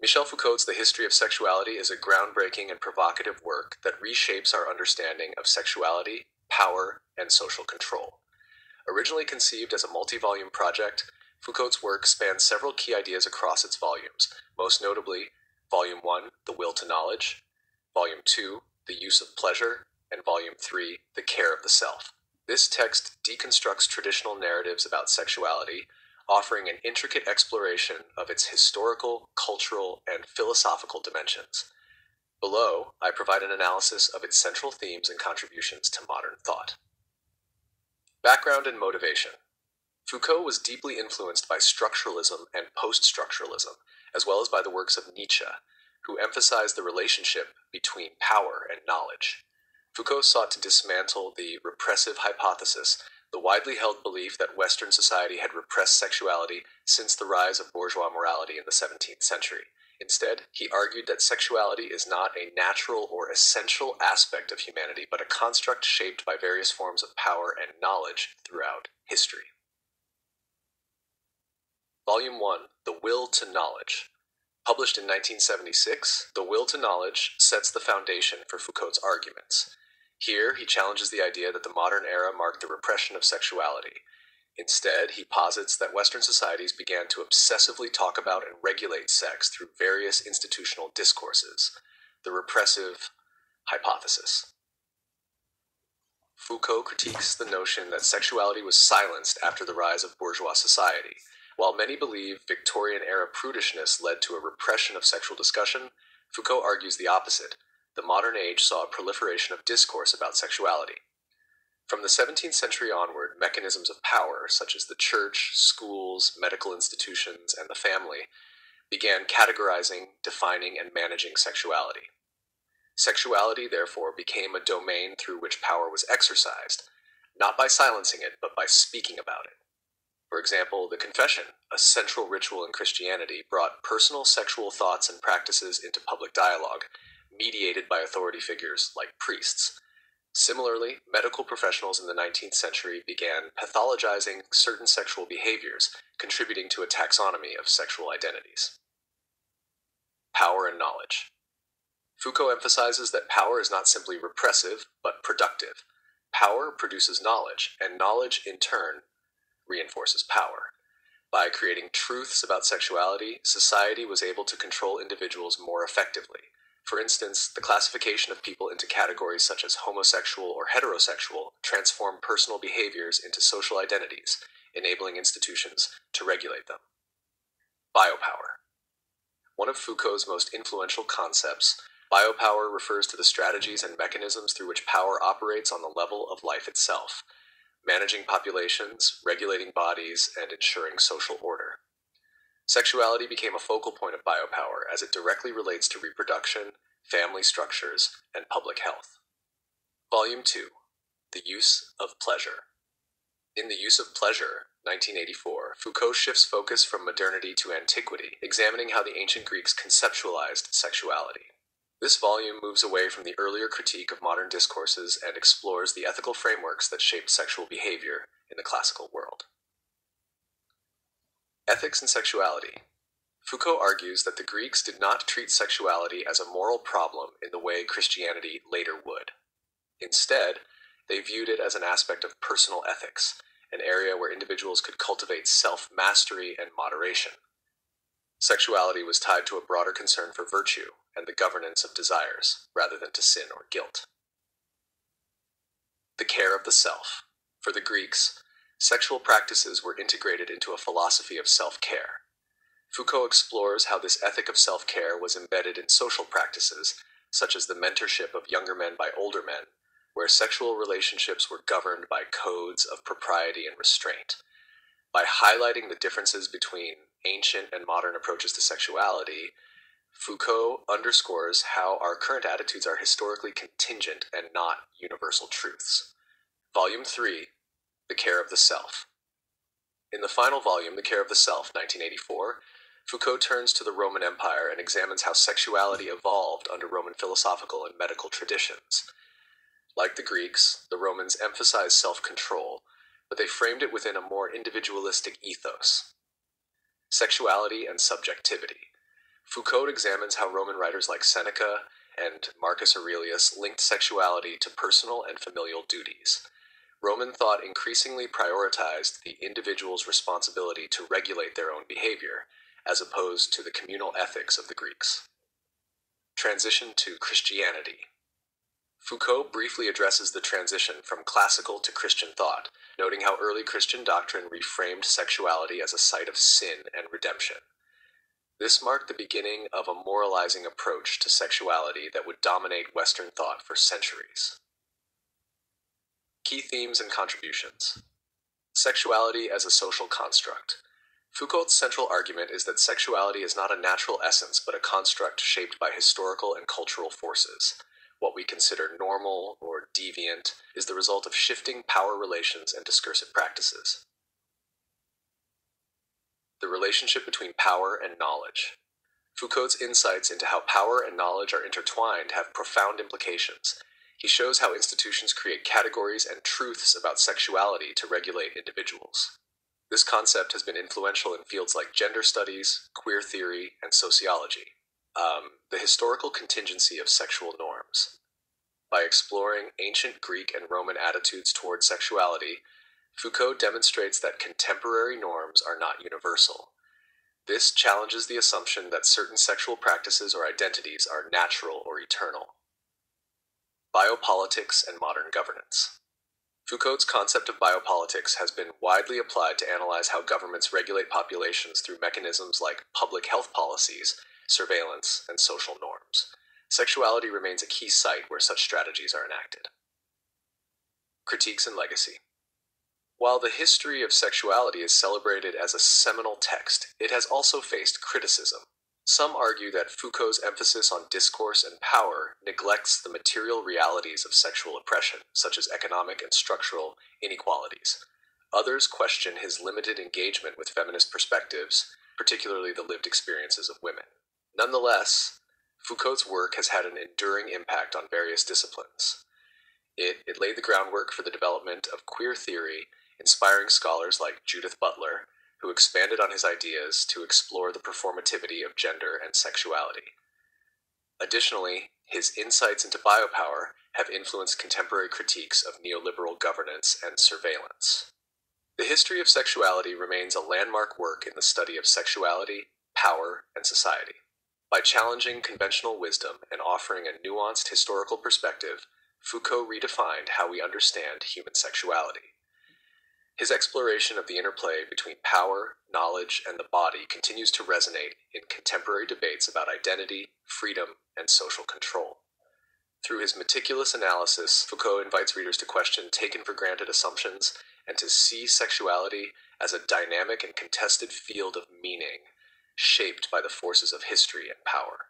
Michel Foucault's The History of Sexuality is a groundbreaking and provocative work that reshapes our understanding of sexuality, power, and social control. Originally conceived as a multi-volume project, Foucault's work spans several key ideas across its volumes, most notably Volume 1, The Will to Knowledge, Volume 2, The Use of Pleasure, and Volume 3, The Care of the Self. This text deconstructs traditional narratives about sexuality, offering an intricate exploration of its historical, cultural, and philosophical dimensions. Below, I provide an analysis of its central themes and contributions to modern thought. Background and motivation. Foucault was deeply influenced by structuralism and post-structuralism, as well as by the works of Nietzsche, who emphasized the relationship between power and knowledge. Foucault sought to dismantle the repressive hypothesis, the widely held belief that Western society had repressed sexuality since the rise of bourgeois morality in the 17th century. Instead, he argued that sexuality is not a natural or essential aspect of humanity, but a construct shaped by various forms of power and knowledge throughout history. Volume 1, The Will to Knowledge. Published in 1976, The Will to Knowledge sets the foundation for Foucault's arguments. Here, he challenges the idea that the modern era marked the repression of sexuality. Instead, he posits that Western societies began to obsessively talk about and regulate sex through various institutional discourses, the repressive hypothesis. Foucault critiques the notion that sexuality was silenced after the rise of bourgeois society. While many believe Victorian-era prudishness led to a repression of sexual discussion, Foucault argues the opposite. The modern age saw a proliferation of discourse about sexuality. From the 17th century onward, mechanisms of power, such as the church, schools, medical institutions, and the family, began categorizing, defining, and managing sexuality. Sexuality, therefore, became a domain through which power was exercised, not by silencing it, but by speaking about it. For example, the confession, a central ritual in Christianity, brought personal sexual thoughts and practices into public dialogue, mediated by authority figures like priests. Similarly, medical professionals in the 19th century began pathologizing certain sexual behaviors, contributing to a taxonomy of sexual identities. Power and knowledge. Foucault emphasizes that power is not simply repressive, but productive. Power produces knowledge, and knowledge, in turn, reinforces power. By creating truths about sexuality, society was able to control individuals more effectively. For instance, the classification of people into categories such as homosexual or heterosexual transformed personal behaviors into social identities, enabling institutions to regulate them. Biopower. One of Foucault's most influential concepts, biopower refers to the strategies and mechanisms through which power operates on the level of life itself, managing populations, regulating bodies, and ensuring social order. Sexuality became a focal point of biopower as it directly relates to reproduction, family structures, and public health. Volume 2, The Use of Pleasure. In The Use of Pleasure, 1984, Foucault shifts focus from modernity to antiquity, examining how the ancient Greeks conceptualized sexuality. This volume moves away from the earlier critique of modern discourses and explores the ethical frameworks that shaped sexual behavior in the classical world. Ethics and sexuality. Foucault argues that the Greeks did not treat sexuality as a moral problem in the way Christianity later would. Instead, they viewed it as an aspect of personal ethics, an area where individuals could cultivate self-mastery and moderation. Sexuality was tied to a broader concern for virtue and the governance of desires, rather than to sin or guilt. The care of the self. For the Greeks, sexual practices were integrated into a philosophy of self-care. Foucault explores how this ethic of self-care was embedded in social practices, such as the mentorship of younger men by older men, where sexual relationships were governed by codes of propriety and restraint. By highlighting the differences between ancient and modern approaches to sexuality, Foucault underscores how our current attitudes are historically contingent and not universal truths. Volume 3, The Care of the Self. In the final volume, The Care of the Self, 1984, Foucault turns to the Roman Empire and examines how sexuality evolved under Roman philosophical and medical traditions. Like the Greeks, the Romans emphasized self-control, but they framed it within a more individualistic ethos. Sexuality and subjectivity. Foucault examines how Roman writers like Seneca and Marcus Aurelius linked sexuality to personal and familial duties. Roman thought increasingly prioritized the individual's responsibility to regulate their own behavior, as opposed to the communal ethics of the Greeks. Transition to Christianity. Foucault briefly addresses the transition from classical to Christian thought, noting how early Christian doctrine reframed sexuality as a site of sin and redemption. This marked the beginning of a moralizing approach to sexuality that would dominate Western thought for centuries. Key themes and contributions. Sexuality as a social construct. Foucault's central argument is that sexuality is not a natural essence but a construct shaped by historical and cultural forces. What we consider normal or deviant is the result of shifting power relations and discursive practices. The relationship between power and knowledge. Foucault's insights into how power and knowledge are intertwined have profound implications. He shows how institutions create categories and truths about sexuality to regulate individuals. This concept has been influential in fields like gender studies, queer theory, and sociology. The historical contingency of sexual norms. By exploring ancient Greek and Roman attitudes toward sexuality, Foucault demonstrates that contemporary norms are not universal. This challenges the assumption that certain sexual practices or identities are natural or eternal. Biopolitics and modern governance. Foucault's concept of biopolitics has been widely applied to analyze how governments regulate populations through mechanisms like public health policies, surveillance, and social norms. Sexuality remains a key site where such strategies are enacted. Critiques and legacy. While the history of sexuality is celebrated as a seminal text, it has also faced criticism. Some argue that Foucault's emphasis on discourse and power neglects the material realities of sexual oppression, such as economic and structural inequalities. Others question his limited engagement with feminist perspectives, particularly the lived experiences of women. Nonetheless, Foucault's work has had an enduring impact on various disciplines. It laid the groundwork for the development of queer theory, inspiring scholars like Judith Butler, who expanded on his ideas to explore the performativity of gender and sexuality. Additionally, his insights into biopower have influenced contemporary critiques of neoliberal governance and surveillance. The History of Sexuality remains a landmark work in the study of sexuality, power, and society. By challenging conventional wisdom and offering a nuanced historical perspective, Foucault redefined how we understand human sexuality. His exploration of the interplay between power, knowledge, and the body continues to resonate in contemporary debates about identity, freedom, and social control. Through his meticulous analysis, Foucault invites readers to question taken-for-granted assumptions and to see sexuality as a dynamic and contested field of meaning, shaped by the forces of history and power.